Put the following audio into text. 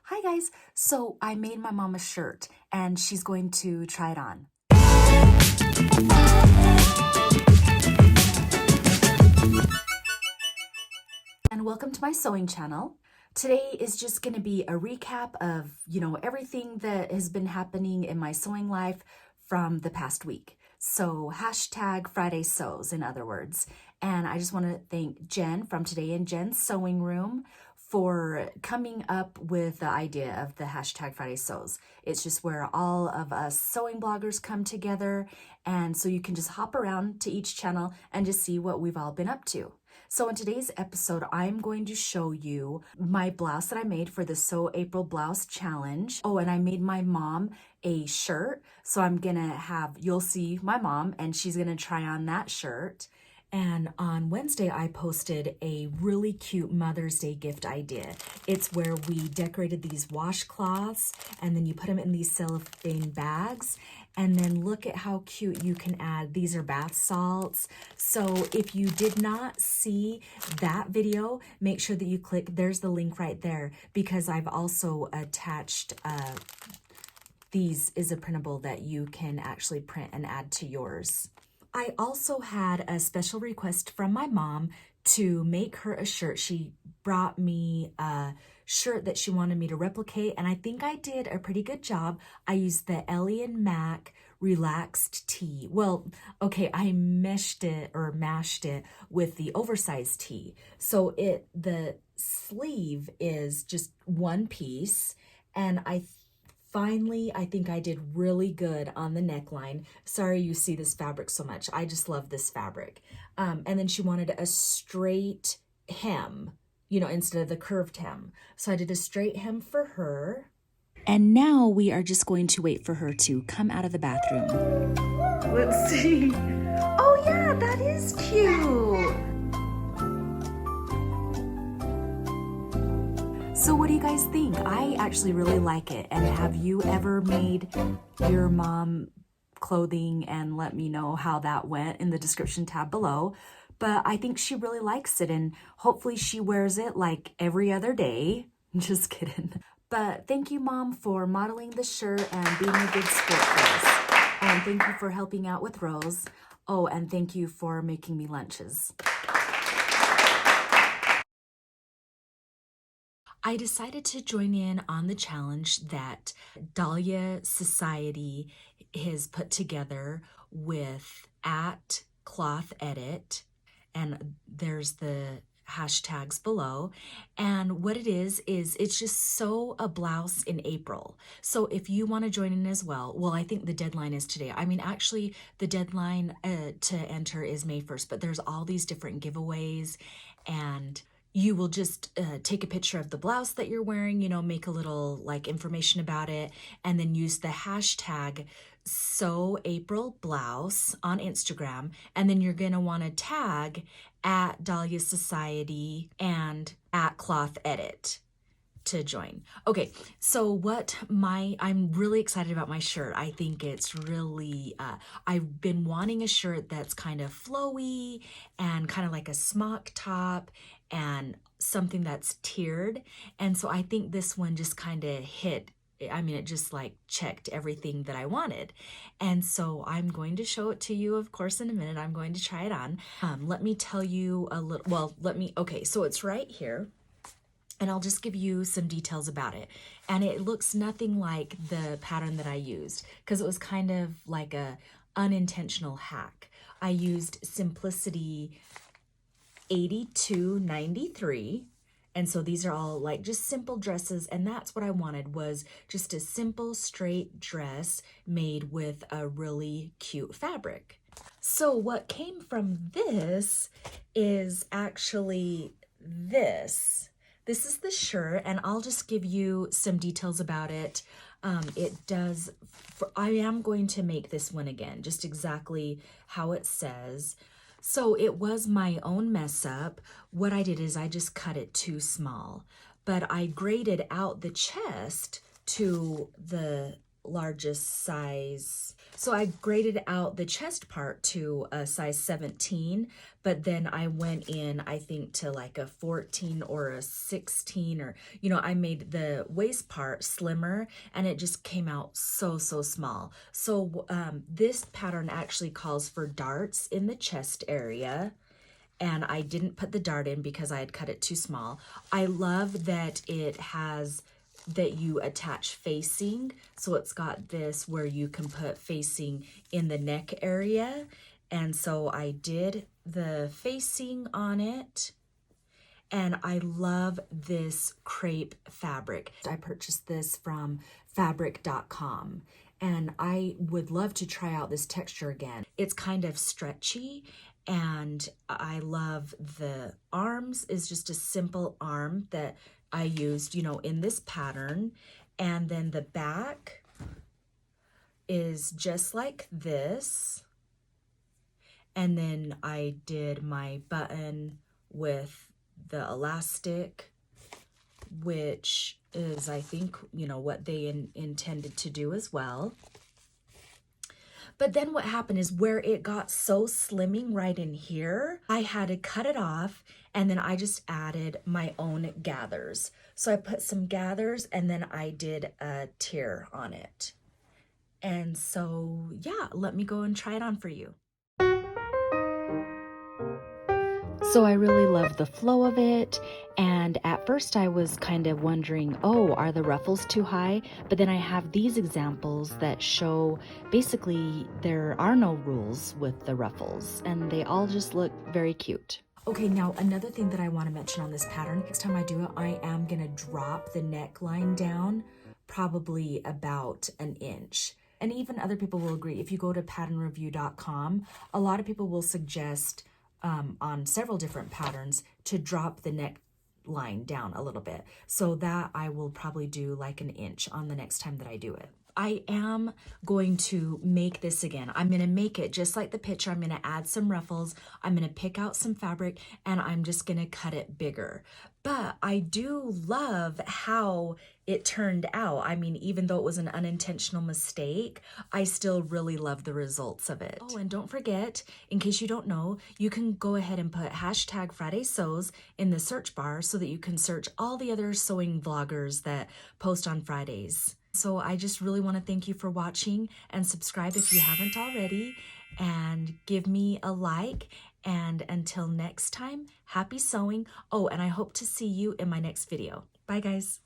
Hi guys, so I made my mom a shirt and she's going to try it on. And welcome to my sewing channel. Today is just going to be a recap of, everything that has been happening in my sewing life from the past week. So hashtag Friday Sews, in other words. And I just want to thank Jen from Today in Jen's Sewing Room for coming up with the idea of the hashtag Friday Sews. It's just where all of us sewing bloggers come together, and so you can just hop around to each channel and just see what we've all been up to. So in today's episode, I'm going to show you my blouse that I made for the Sew April Blouse Challenge. Oh, and I made my mom a shirt. So you'll see my mom and she's gonna try on that shirt. And on Wednesday, I posted a really cute Mother's Day gift idea. It's where we decorated these washcloths and then you put them in these cellophane bags. And then look at how cute you can add. These are bath salts. So if you did not see that video, make sure that you click, there's the link right there, because I've also attached, these is a printable that you can actually print and add to yours. I also had a special request from my mom to make her a shirt. She brought me a shirt that she wanted me to replicate, and I think I did a pretty good job. I used the Ellie and Mac relaxed tee. Well, okay, I mashed it with the oversized tee. So the sleeve is just one piece, and I think I did really good on the neckline. Sorry you see this fabric so much. I just love this fabric. And then she wanted a straight hem, instead of the curved hem. So I did a straight hem for her. And now we are just going to wait for her to come out of the bathroom. Let's see. Oh yeah, that is cute. So what do you guys think? I actually really like it. And have you ever made your mom clothing? And let me know how that went in the description tab below. But I think she really likes it, and hopefully she wears it like every other day. Just kidding. But thank you, Mom, for modeling the shirt and being a good sport for us. And thank you for helping out with Rose. Oh, and thank you for making me lunches. I decided to join in on the challenge that Dahlia Society has put together with @ClothEdit, and there's the hashtags below. And what it is it's just sew a blouse in April. So if you want to join in as well, I think the deadline is today. I mean, actually the deadline to enter is May 1st, but there's all these different giveaways, and you will just take a picture of the blouse that you're wearing, make a little like information about it, and then use the hashtag Sew April Blouse on Instagram. And then you're gonna wanna tag @Dahlia Society and @ClothEdit to join. Okay, so I'm really excited about my shirt. I think it's really, I've been wanting a shirt that's kind of flowy and kind of like a smock top and something that's tiered. And so I think this one just kind of hit. I mean, it just like checked everything that I wanted. And so I'm going to show it to you, of course, in a minute. I'm going to try it on. Let me tell you a little, okay, so it's right here. And I'll just give you some details about it. And it looks nothing like the pattern that I used, because it was kind of like a unintentional hack. I used Simplicity 8293. And so these are all like just simple dresses, and that's what I wanted, was just a simple straight dress made with a really cute fabric. So what came from this is actually this. This is the shirt, and I'll just give you some details about it. I am going to make this one again, just exactly how it says. So it was my own mess up. What I did is I just cut it too small, but I graded out the chest to the largest size. So I graded out the chest part to a size 17, but then I went in, I think, to like a 14 or a 16, or, you know, I made the waist part slimmer and it just came out so small. So this pattern actually calls for darts in the chest area, and I didn't put the dart in because I had cut it too small. I love that it has that you attach facing. So it's got this where you can put facing in the neck area. And so I did the facing on it. And I love this crepe fabric. I purchased this from fabric.com. And I would love to try out this texture again. It's kind of stretchy, and I love the arms is just a simple arm that I used, you know, in this pattern. And then the back is just like this. And then I did my button with the elastic, which is, I think, you know, what they intended to do as well. But then what happened is where it got so slimming right in here, I had to cut it off, and then I just added my own gathers. So I put some gathers and then I did a tier on it. And so, yeah, let me go and try it on for you. So I really love the flow of it, and at first I was kind of wondering, oh, are the ruffles too high? But then I have these examples that show basically there are no rules with the ruffles, and they all just look very cute. Okay, now another thing that I want to mention on this pattern, next time I do it, I am going to drop the neckline down probably about an inch. And even other people will agree. If you go to patternreview.com, a lot of people will suggest on several different patterns to drop the neckline down a little bit. So that I will probably do like an inch on the next time that I do it. I am going to make this again. I'm going to make it just like the picture. I'm going to add some ruffles. I'm going to pick out some fabric, and I'm just going to cut it bigger. But I do love how it turned out. I mean, even though it was an unintentional mistake, I still really love the results of it. Oh, and don't forget, in case you don't know, you can go ahead and put hashtag Friday Sews in the search bar so that you can search all the other sewing vloggers that post on Fridays. So I just really want to thank you for watching, and subscribe if you haven't already, and give me a like. And until next time, happy sewing. Oh, and I hope to see you in my next video. Bye, guys.